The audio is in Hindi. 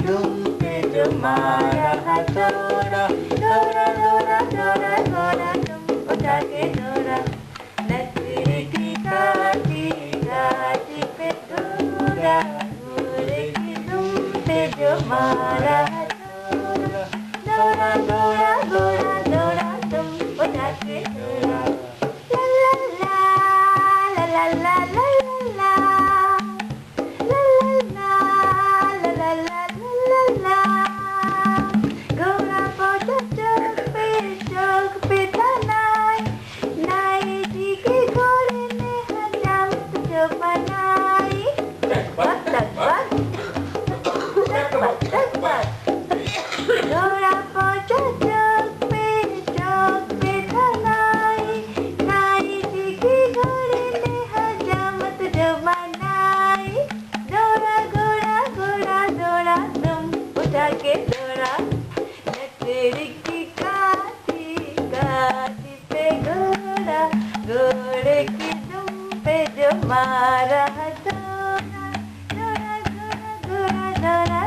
दुम पे जो मारा हथौड़ा, दौड़ा दौड़ा दौड़ा दौड़ा दुम उठा के दौड़ा, लकड़ी की काठी काठी पे घोड़ा, घोड़े की दुम पे जो मारा हथौड़ा, दौड़ा दौड़ा दौड़ा दौड़ा दुम उठा के दौड़ा। ला ला ला ला ला ला ला ला ला ला ला, घोड़ा पहुंचा चौक पे था नाई, नाई जी के घोड़े ने हजामत जो बनाई, बक बक बक बक, घोड़ा पहुंचा चौक पे था नाई, नाई जी के घोड़े ने हजामत जो बनाई, दौड़ा घोड़ा घोड़ा दौड़ा तुम उठा के दौड़ा, लकड़ी की काठी काठी पे घोड़ा, घोड़े की दुम पे जो मारा हथौड़ा, दौड़ा घोड़ा घोड़ा दौड़ा